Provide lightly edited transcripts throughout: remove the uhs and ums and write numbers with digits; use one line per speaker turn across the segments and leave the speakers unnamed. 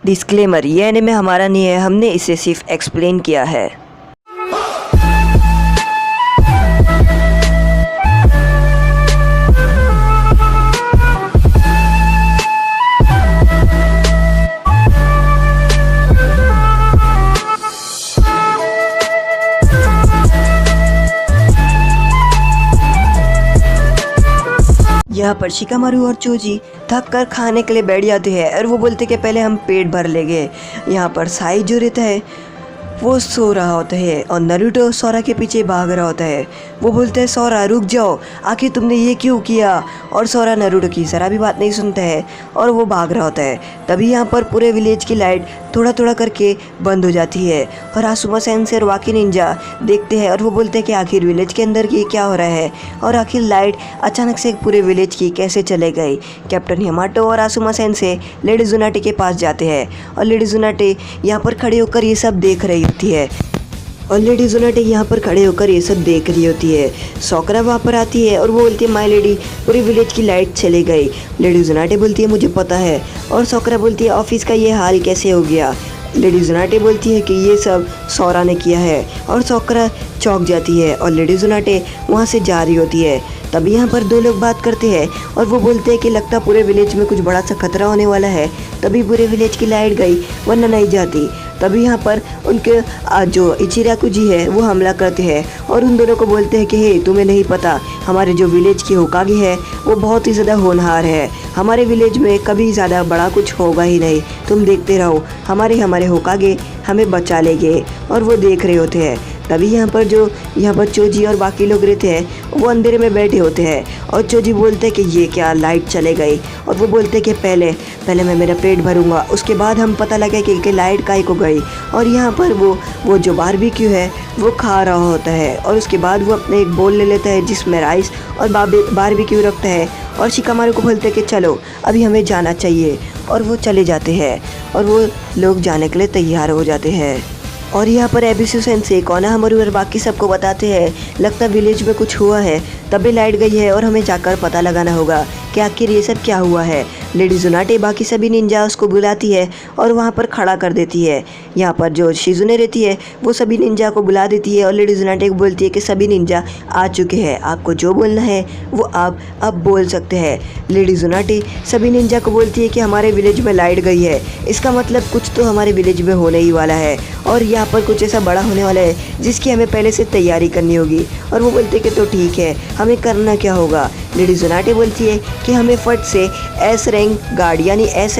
Disclaimer, ये anime हमारा नहीं है, हमने इसे सिर्फ एक्सप्लेन किया है। यहाँ पर शिकामारू और चोजी थक कर खाने के लिए बैठ जाते हैं और वो बोलते कि पहले हम पेट भर लेंगे। यहाँ पर साई जो रहता है वो सो रहा होता है और नारुतो सोरा के पीछे भाग रहा होता है। वो बोलते हैं सोरा रुक जाओ, आखिर तुमने ये क्यों किया। और सोरा नारुतो की जरा भी बात नहीं सुनता है और वो भाग रहा होता है। तभी यहाँ पर पूरे विलेज की लाइट थोड़ा थोड़ा करके बंद हो जाती है और आसुमा सेंसेई और वाकी निंजा देखते हैं और वो बोलते हैं कि आखिर विलेज के अंदर ये क्या हो रहा है और आखिर लाइट अचानक से पूरे विलेज की कैसे चले गई। कैप्टन यामाटो और आसुमा सेंसेई लेडी जुनाटे के पास जाते हैं और लेडी जुनाटे यहाँ पर खड़े होकर ये सब देख रही होती है और लेडी जुनाटे यहाँ पर खड़े होकर ये सब देख रही होती है। सोकरा वहाँ पर आती है और वो बोलती है माय लेडी पूरी विलेज की लाइट चली गई। लेडी जुनाटे बोलती है मुझे पता है और सोकरा बोलती है ऑफिस का ये हाल कैसे हो गया। लेडी जुनाटे बोलती है कि ये सब सोरा ने किया है और सोकरा चौंक जाती है और लेडी जुनाटे वहाँ से जा रही होती है। तभी यहाँ पर दो लोग बात करते हैं और वो बोलते हैं कि लगता पूरे विलेज में कुछ बड़ा सा खतरा होने वाला है। तभी पूरे विलेज की लाइट गई वरना नहीं जाती। तभी यहाँ पर उनके जो इचिराकु जी है वो हमला करते हैं और उन दोनों को बोलते हैं कि हे तुम्हें नहीं पता हमारे जो विलेज की होकागे है वो बहुत ही ज़्यादा होनहार है। हमारे विलेज में कभी ज़्यादा बड़ा कुछ होगा ही नहीं, तुम देखते रहो, हमारे होकागे हमें बचा लेंगे। और वो देख रहे होते हैं। तभी यहाँ पर चोजी और बाकी लोग रहते हैं वो अंधेरे में बैठे होते हैं और चोजी बोलते हैं कि ये क्या लाइट चले गई और वो बोलते हैं कि पहले मैं मेरा पेट भरूंगा उसके बाद हम पता लगे कि लाइट काहे को गई। और यहाँ पर वो जो बारबेक्यू है वो खा रहा होता है और उसके बाद वो अपने एक बोल ले लेता है जिसमें राइस और बारबेक्यू रखता है और शिकामारू को बोलते हैं कि चलो अभी हमें जाना चाहिए। और वो चले जाते हैं और वो लोग जाने के लिए तैयार हो जाते हैं। और यहाँ पर एबिसु सेंसेई कोनोहामारू और बाकी सबको बताते हैं लगता विलेज में कुछ हुआ है, तभी लाइट गई है और हमें जाकर पता लगाना होगा कि आखिर ये सब क्या हुआ है। लेडी जुनाटे बाकी सभी निंजा उसको बुलाती है और वहाँ पर खड़ा कर देती है। यहाँ पर जो शिजुने रहती है वो सभी निंजा को बुला देती है और लेडी जुनाटे को बोलती है कि सभी निंजा आ चुके हैं, आपको जो बोलना है वो आप अब बोल सकते हैं। लेडी जुनाटे सभी निंजा को बोलती है कि हमारे विलेज में लाइट गई है, इसका मतलब कुछ तो हमारे विलेज में होने ही वाला है और यहाँ पर कुछ ऐसा बड़ा होने वाला है जिसकी हमें पहले से तैयारी करनी होगी। और वो बोलते हैं कि तो ठीक है, हमें करना क्या होगा। लेडी जुनाटे बोलती है कि हमें फट से एस रैंक गार्ड यानी एस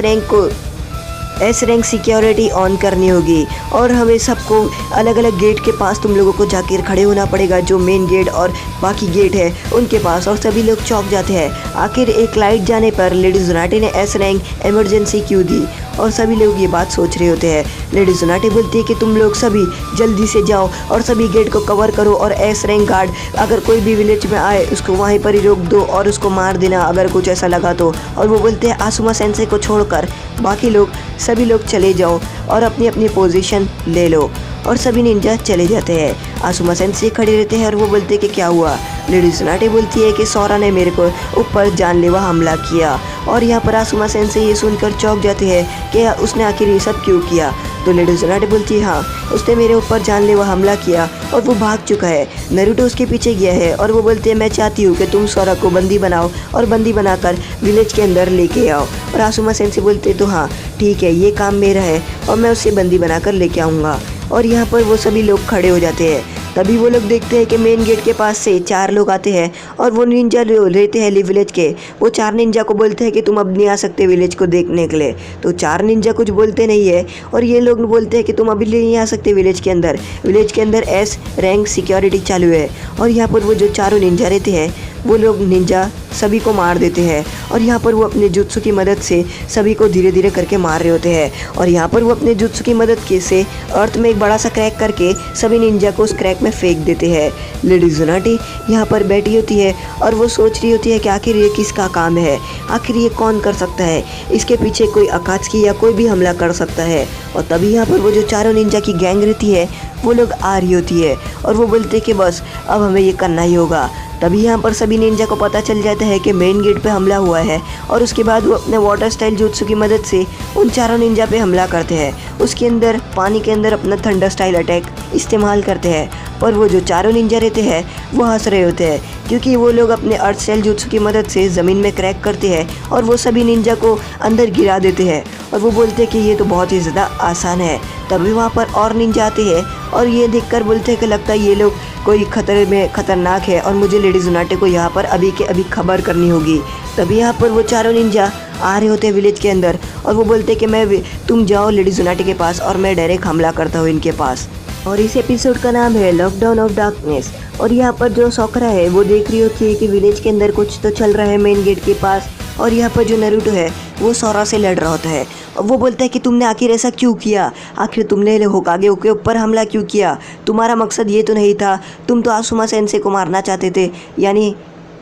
रैंक सिक्योरिटी ऑन करनी होगी और हमें सबको अलग अलग गेट के पास तुम लोगों को जाकर खड़े होना पड़ेगा, जो मेन गेट और बाकी गेट है उनके पास। और सभी लोग चौंक जाते हैं। आखिर एक लाइट जाने पर लेडी जुनाटे ने एस रैंक इमरजेंसी क्यों दी और सभी लोग ये बात सोच रहे होते हैं। लेडी जुनाटे बोलती है कि तुम लोग सभी जल्दी से जाओ और सभी गेट को कवर करो और एस रैंक गार्ड अगर कोई भी विलेज में आए उसको वहीं पर ही रोक दो और उसको मार देना अगर कुछ ऐसा लगा तो। और वो बोलते हैं आसुमा सेंसेई को छोड़कर बाकी लोग सभी लोग चले जाओ और अपनी अपनी पोजीशन ले लो। और सभी निंजा चले जाते हैं। आसुमा सेंसेई खड़े रहते हैं और वो बोलते हैं कि क्या हुआ। लेडी जुनाटे बोलती है कि सोरा ने मेरे को ऊपर जानलेवा हमला किया। और यहाँ पर आसुमा सेंसेई ये सुनकर चौंक जाते हैं कि उसने आखिर ये सब क्यों किया। तो लेडी जुनाटे बोलती है हाँ, उसने मेरे ऊपर जानलेवा हमला किया और वो भाग चुका है। नारुतो उसके पीछे गया है और वो बोलते हैं मैं चाहती हूँ कि तुम सोरा को बंदी बनाओ और बंदी बनाकर विलेज के अंदर लेके आओ। और आसुमा सेंसेई बोलते हैं तो हाँ ठीक है, ये काम मेरा है और मैं उसे बंदी बनाकर लेके आऊँगा। और यहाँ पर वो सभी लोग खड़े हो जाते हैं। तभी वो लोग देखते हैं कि मेन गेट के पास से 4 लोग आते हैं और वो निंजा रहते हैं विलेज के। वो 4 निंजा को बोलते हैं कि तुम अब नहीं आ सकते विलेज को देखने के लिए। तो 4 निंजा कुछ बोलते नहीं है और ये लोग बोलते हैं कि तुम अभी नहीं आ सकते विलेज के अंदर। विलेज के अंदर एस रैंक सिक्योरिटी चालू है। और यहाँ पर वो जो चारों निंजा रहते हैं वो लोग निंजा सभी को मार देते हैं। और यहाँ पर वो अपने जुत्सु की मदद से सभी को धीरे धीरे करके मार रहे होते हैं। और यहाँ पर वो अपने जुत्सु की मदद से अर्थ में एक बड़ा सा क्रैक करके सभी निंजा को उस क्रैक में फेंक देते हैं। लेडी जुनाटे यहाँ पर बैठी होती है और वो सोच रही होती है कि आखिर ये किसका काम है, आखिर ये कौन कर सकता है, इसके पीछे कोई अकात्सुकी या कोई भी हमला कर सकता है। और तभी यहाँ पर वो जो चारों निंजा की गैंग रहती है वो लोग आ रही होती है और वो बोलते हैं कि बस अब हमें ये करना ही होगा। तभी यहाँ पर सभी निंजा को पता चल जाता है कि मेन गेट पे हमला हुआ है और उसके बाद वो अपने वाटर स्टाइल jutsu की मदद से उन चारों निंजा पे हमला करते हैं। उसके अंदर पानी के अंदर अपना थंडर स्टाइल अटैक इस्तेमाल करते हैं, पर वो जो चारों निंजा रहते हैं वो हंस रहे होते हैं क्योंकि वो लोग अपने अर्थ स्टाइल jutsu की मदद से ज़मीन में क्रैक करते हैं और वो सभी निंजा को अंदर गिरा देते हैं और वो बोलते हैं कि ये तो बहुत ही ज़्यादा आसान है। तभी वहाँ पर और निंजा आते हैं और ये देखकर बोलते हैं कि लगता है ये लोग कोई खतरे में खतरनाक है और मुझे लेडी ज़ुनाटे को यहाँ पर अभी के अभी खबर करनी होगी। तभी यहाँ पर वो चारों निंजा आ रहे होते हैं विलेज के अंदर और वो बोलते हैं कि तुम जाओ लेडी ज़ुनाटे के पास और मैं डायरेक्ट हमला करता हूँ इनके पास। और इस एपिसोड का नाम है लॉकडाउन ऑफ डार्कनेस। और यहाँ पर जो सोकरा है वो देख रही होती है कि विलेज के अंदर कुछ तो चल रहा है मेन गेट के पास, और यहाँ पर जो नारुतो है वो सोरा से लड़ रहा होता है और वो बोलता है कि तुमने आखिर ऐसा क्यों किया, आखिर तुमने होकागे के ऊपर हमला क्यों किया, तुम्हारा मकसद ये तो नहीं था, तुम तो आसुमा सेंसे को मारना चाहते थे। यानी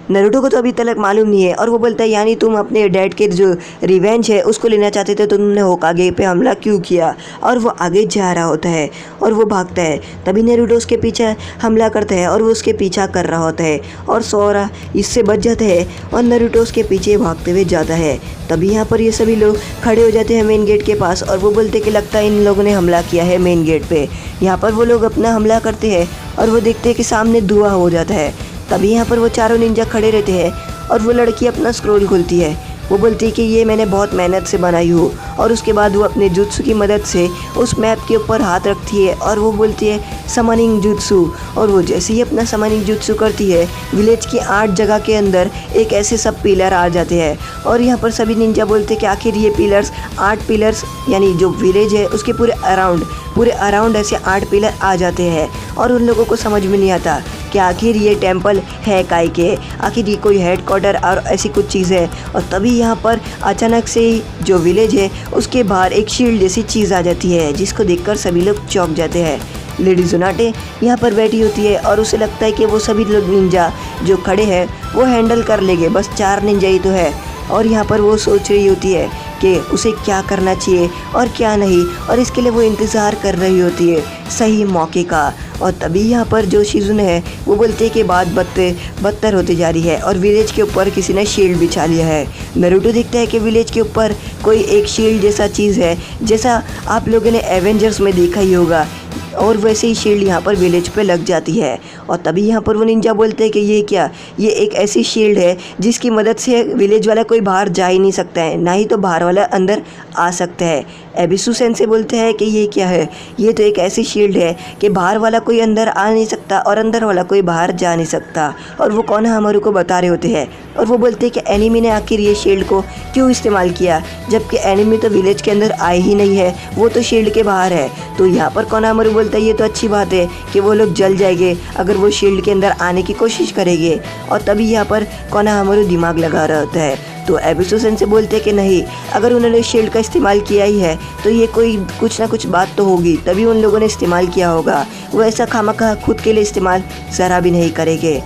नारुतो को तो अभी तक मालूम नहीं है और वो बोलता है यानी तुम अपने डैड के जो रिवेंज है उसको लेना चाहते थे तो तुमने होकागे पे हमला क्यों किया। और वो आगे जा रहा होता है और वो भागता है। तभी नारुतो उसके पीछे हमला करता है और वो उसके पीछा कर रहा होता है और सोरा इससे बच जाता है और नारुतो उसके पीछे भागते हुए जाता है। तभी यहाँ पर ये सभी लोग खड़े हो जाते हैं मेन गेट के पास और वो बोलते कि लगता है इन लोगों ने हमला किया है मेन गेट पे। यहाँ पर वो लोग अपना हमला करते हैं और वो देखते हैं कि सामने धुआं हो जाता है। तभी यहाँ पर वो चारों निंजा खड़े रहते हैं और वो लड़की अपना स्क्रोल खोलती है। वो बोलती है कि ये मैंने बहुत मेहनत से बनाई हूँ और उसके बाद वो अपने जुत्सु की मदद से उस मैप के ऊपर हाथ रखती है और वो बोलती है समनिंग जुत्सु। और वो जैसे ही अपना समनिंग जुत्सु करती है विलेज की 8 जगह के अंदर एक ऐसे सब पिलर आ जाते हैं और यहाँ पर सभी निंजा बोलते हैं कि आखिर ये पिलर्स 8 पिलर्स यानी जो विलेज है उसके पूरे अराउंड ऐसे 8 पिलर आ जाते हैं और उन लोगों को समझ में नहीं आता कि आखिर ये टेंपल है काय के, आखिर ये कोई हेड क्वार्टर और ऐसी कुछ चीज़ है। और तभी यहाँ पर अचानक से ही जो विलेज है उसके बाहर एक शील्ड जैसी चीज़ आ जाती है जिसको देखकर सभी लोग चौंक जाते हैं। लेडी ज़ुनाटे यहाँ पर बैठी होती है और उसे लगता है कि वो सभी लोग निंजा जो खड़े हैं वो हैंडल कर लेंगे, बस 4 निंजा ही तो है। और यहाँ पर वो सोच रही होती है कि उसे क्या करना चाहिए और क्या नहीं, और इसके लिए वो इंतज़ार कर रही होती है सही मौके का। और तभी यहाँ पर जो शिजुने है वो बोलते हैं कि बात बदतर होती जा रही है और विलेज के ऊपर किसी ने शील्ड बिछा लिया है। नारुतो देखता है कि विलेज के ऊपर कोई एक शील्ड जैसा चीज़ है जैसा आप लोगों ने एवेंजर्स में देखा ही होगा, और वैसे ही शील्ड यहाँ पर विलेज पे लग जाती है। और तभी यहाँ पर वो निंजा बोलते हैं कि ये क्या, ये एक ऐसी शील्ड है जिसकी मदद से विलेज वाला कोई बाहर जा ही नहीं सकता है, ना ही तो बाहर वाला अंदर आ सकता है। एबिसु सेंसे बोलते हैं कि ये क्या है, ये तो एक ऐसी शील्ड है कि बाहर वाला कोई अंदर आ नहीं सकता और अंदर वाला कोई बाहर जा नहीं सकता। और वो कोनोहामारू को बता रहे होते हैं और वो बोलते हैं कि एनिमी ने आखिर ये शील्ड को क्यों इस्तेमाल किया, जबकि एनिमी तो विलेज के अंदर आए ही नहीं है, वो तो शील्ड के बाहर है। तो यहाँ पर कोनोहामारू बोलता है ये तो अच्छी बात है कि वो लोग जल जाएंगे अगर वो शील्ड के अंदर आने की कोशिश करेंगे। और तभी यहाँ पर कोनोहामारू दिमाग लगा रहा होता है। तो एबिसु सेंसे बोलते हैं कि नहीं, अगर उन्होंने शील्ड का इस्तेमाल किया ही है तो ये कोई कुछ ना कुछ बात तो होगी, तभी उन लोगों ने इस्तेमाल किया होगा, वो ऐसा खामखा खुद के लिए इस्तेमाल ज़रा भी नहीं करेंगे।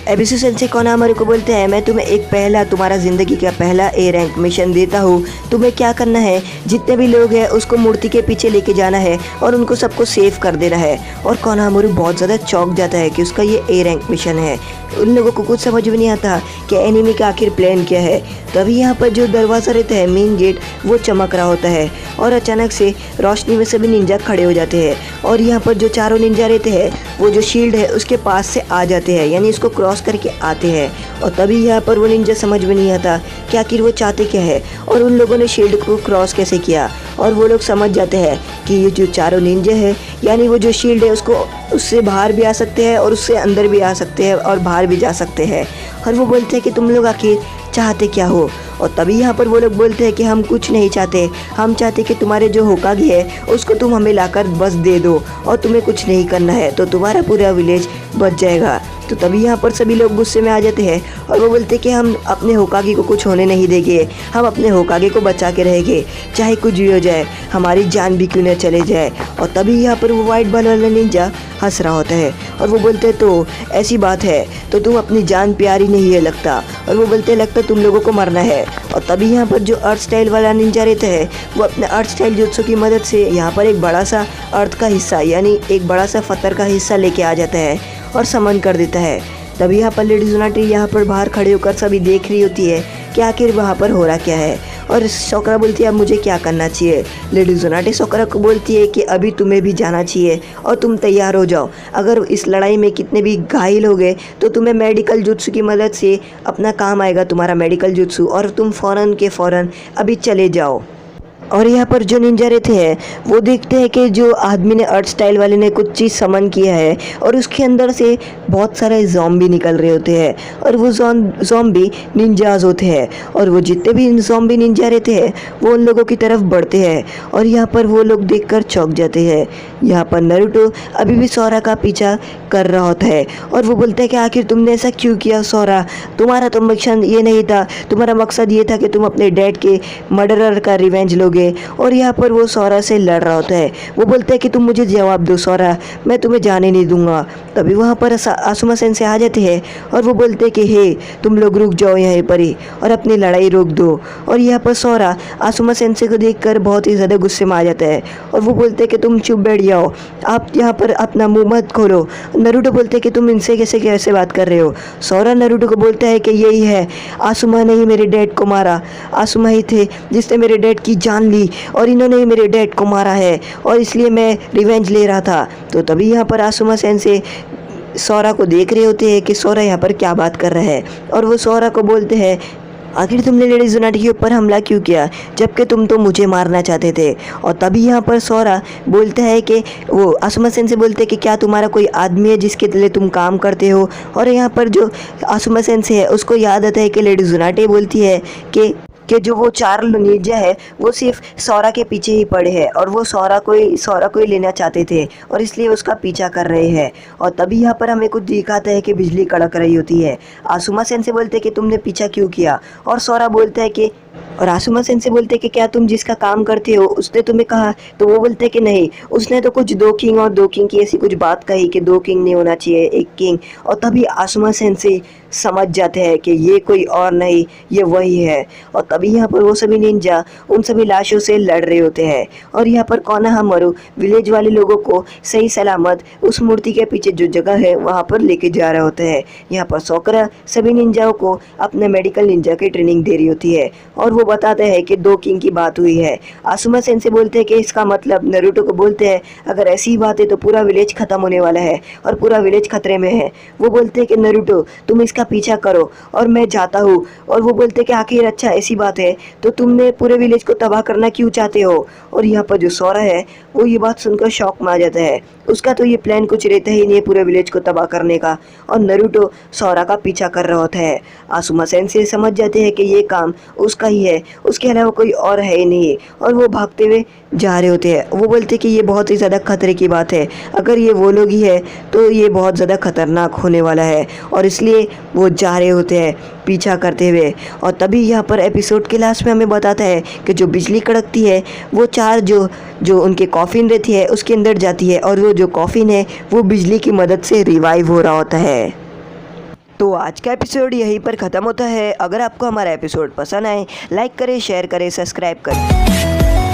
एबिसु सेंसे कोनोहामारू को बोलते हैं मैं तुम्हें एक तुम्हारा ज़िंदगी का पहला ए रैंक मिशन देता हूँ। तुम्हें क्या करना है, जितने भी लोग हैं उसको मूर्ति के पीछे लेके जाना है और उनको सबको सेव कर देना है। और कोनोहामारू बहुत ज़्यादा चौंक जाता है कि उसका ये ए रैंक मिशन है। उन लोगों को कुछ समझ में नहीं आता कि एनिमी का आखिर प्लान क्या है। तभी यहाँ पर जो दरवाज़ा रहता है मेन गेट वो चमक रहा होता है और अचानक से रोशनी में सभी निंजा खड़े हो जाते हैं और यहाँ पर जो चारों निंजा रहते हैं वो जो शील्ड है उसके पास से आ जाते हैं, यानी इसको क्रॉस करके आते हैं। और तभी यहाँ पर वो निंजा समझ में नहीं आता कि आखिर वो चाहते क्या है और उन लोगों ने शील्ड को क्रॉस कैसे किया। और वो लोग समझ जाते हैं कि ये जो चारों निंजा है यानी वो जो शील्ड है उसको उससे बाहर भी आ सकते हैं और उससे अंदर भी आ सकते हैं और बाहर भी जा सकते हैं। और वो बोलते हैं कि तुम लोग आखिर चाहते क्या हो। और तभी यहाँ पर वो लोग बोलते हैं कि हम कुछ नहीं चाहते, हम चाहते कि तुम्हारे जो होकागे है उसको तुम हमें लाकर बस दे दो और तुम्हें कुछ नहीं करना है तो तुम्हारा पूरा विलेज बच जाएगा। तो तभी यहाँ पर सभी लोग गुस्से में आ जाते हैं और वो बोलते हैं कि हम अपने होकागे को कुछ होने नहीं देंगे, हम अपने होकागे को बचा के रहेंगे, चाहे कुछ भी हो जाए, हमारी जान भी क्यों न चले जाए। और तभी यहाँ पर वो वाइट बाल वाला निंजा हंस रहा होता है और वो बोलते हैं तो ऐसी बात है तो तुम अपनी जान प्यारी नहीं है लगता। और वो बोलते हैं लगता तुम लोगों को मरना है। और तभी यहाँ पर जो अर्थ स्टाइल वाला निंजा रहता है वो अपने अर्थ स्टाइल जुत्सु की मदद से यहाँ पर एक बड़ा सा अर्थ का हिस्सा यानी एक बड़ा सा पत्थर का हिस्सा लेके आ जाता है और समन कर देता है। तभी यहाँ पर लेडी जोनाटी यहाँ पर बाहर खड़े होकर सभी देख रही होती है कि आखिर वहाँ पर हो रहा क्या है। और सोकरा बोलती है अब मुझे क्या करना चाहिए। लेडी जोनाटी सोकरा को बोलती है कि अभी तुम्हें भी जाना चाहिए और तुम तैयार हो जाओ। अगर इस लड़ाई में कितने भी घायल हो गए तो तुम्हें मेडिकल जुत्सु की मदद से अपना काम आएगा, तुम्हारा मेडिकल जुत्सु, और तुम फ़ौरन के फ़ौरन अभी चले जाओ। और यहाँ पर जो निंजा रहते हैं वो देखते हैं कि जो आदमी ने अर्थ स्टाइल वाले ने कुछ चीज़ समन किया है और उसके अंदर से बहुत सारे ज़ॉम्बी निकल रहे होते हैं और वो ज़ॉम्बी निंजाज होते हैं। और वो जितने भी ज़ॉम्बी निंजा रहते हैं वो उन लोगों की तरफ बढ़ते हैं और यहाँ पर वो लोग देखकर चौंक जाते हैं। यहाँ पर नारुतो अभी भी सोरा का पीछा कर रहा होता है और वो बोलता है कि आखिर तुमने ऐसा क्यों किया सोरा, तुम्हारा तो मकसद ये नहीं था, तुम्हारा मकसद ये था कि तुम अपने डैड के मर्डरर का रिवेंज लोगे। और यहाँ पर वो सोरा से लड़ रहा होता है। वो बोलता है कि तुम मुझे जवाब दो सोरा, मैं तुम्हें जाने नहीं दूंगा। तभी वहाँ पर आसुमा सेंसे आ जाते हैं और वो बोलते हैं कि हे तुम लोग रुक जाओ यहीं पर ही और अपनी लड़ाई रोक दो। और यहाँ पर सोरा आसुमा सेंसे को देखकर बहुत ही ज़्यादा गुस्से में आ जाता है और वो बोलते हैं कि तुम चुप बैठ जाओ, आप यहाँ पर अपना मुँह मत खोलो। नारुतो बोलते हैं कि तुम इनसे कैसे बात कर रहे हो। सोरा नारुतो को बोलता है कि यही है, आसुमा ने ही मेरे डैड को मारा, आसुमा ही थे जिसने मेरे डैड की जान ली और इन्होंने ही मेरे डैड को मारा है और इसलिए मैं रिवेंज ले रहा था। तो तभी यहाँ पर आसुमा सेंसे सोरा को देख रहे होते हैं कि सोरा यहाँ पर क्या बात कर रहा है और वो सोरा को बोलते हैं आखिर तुमने लेडी जोनाटी के ऊपर हमला क्यों किया जबकि तुम तो मुझे मारना चाहते थे। और तभी यहाँ पर सोरा बोलता है कि वो आसुमा सेंसे बोलते हैं कि क्या तुम्हारा कोई आदमी है जिसके लिए तुम काम करते हो। और यहाँ पर जो आसुमा सेंसे है उसको याद आता है कि लेडी जोनाटी बोलती है कि जो वो 4 निंजा है वो सिर्फ सोरा के पीछे ही पड़े हैं और वो सोरा को ही लेना चाहते थे और इसलिए उसका पीछा कर रहे हैं। और तभी यहाँ पर हमें कुछ दिखाता है कि बिजली कड़क रही होती है। आसुमा सेंसे बोलते हैं कि तुमने पीछा क्यों किया और सोरा बोलता है कि और आसुमा सेंसे बोलते हैं कि क्या तुम जिसका काम करते हो उसने तुम्हें कहा। तो वो बोलते हैं कि नहीं, उसने तो कुछ 2 किंग और 2 किंग की ऐसी कुछ बात कही कि 2 किंग नहीं होना चाहिए, 1 किंग। और तभी आसुमा सेंसे समझ जाते हैं कि ये कोई और नहीं, ये वही है। और तभी यहाँ पर वो सभी निंजा उन सभी लाशों से लड़ रहे होते हैं और यहाँ पर कोनोहामारू विलेज वाले लोगों को सही सलामत उस मूर्ति के पीछे जो जगह है वहाँ पर लेके जा रहे होते हैं। यहाँ पर सोकरा सभी निंजाओं को अपने मेडिकल निंजा की ट्रेनिंग दे रही होती है और वो बताते हैं कि 2 किंग की बात हुई है। आसुमा सेंसे बोलते हैं कि इसका मतलब, नारुतो को बोलते हैं अगर ऐसी ही बात है तो पूरा विलेज खत्म होने वाला है और पूरा विलेज खतरे में है। वो बोलते हैं कि नारुतो तुम इसका पीछा करो और मैं जाता हूँ। और वो बोलते हैं कि आखिर अच्छा ऐसी बात है तो तुमने पूरे विलेज को तबाह करना क्यों चाहते हो। और यहाँ पर जो सोरा है वो ये बात सुनकर शॉक में आ जाता है, उसका तो ये प्लान कुछ रहता ही नहीं है पूरे विलेज को तबाह करने का। और नारुतो सोरा का पीछा कर रहा होता है। आसुमा सेंसे समझ जाते हैं कि ये काम उसका ही है, उसके अलावा कोई और है ही नहीं और वो भागते हुए जा रहे होते हैं। वो बोलते हैं कि ये बहुत ही ज़्यादा खतरे की बात है, अगर ये वो लोग ही है तो ये बहुत ज़्यादा खतरनाक होने वाला है और इसलिए वो जा रहे होते हैं पीछा करते हुए। और तभी यहाँ पर एपिसोड के लास्ट में हमें बताता है कि जो बिजली कड़कती है वो 4 जो उनके कॉफिन रहती है उसके अंदर जाती है और वो जो कॉफिन है वो बिजली की मदद से रिवाइव हो रहा होता है। तो आज का एपिसोड यहीं पर ख़त्म होता है। अगर आपको हमारा एपिसोड पसंद आए लाइक करें, शेयर करें, सब्सक्राइब करें।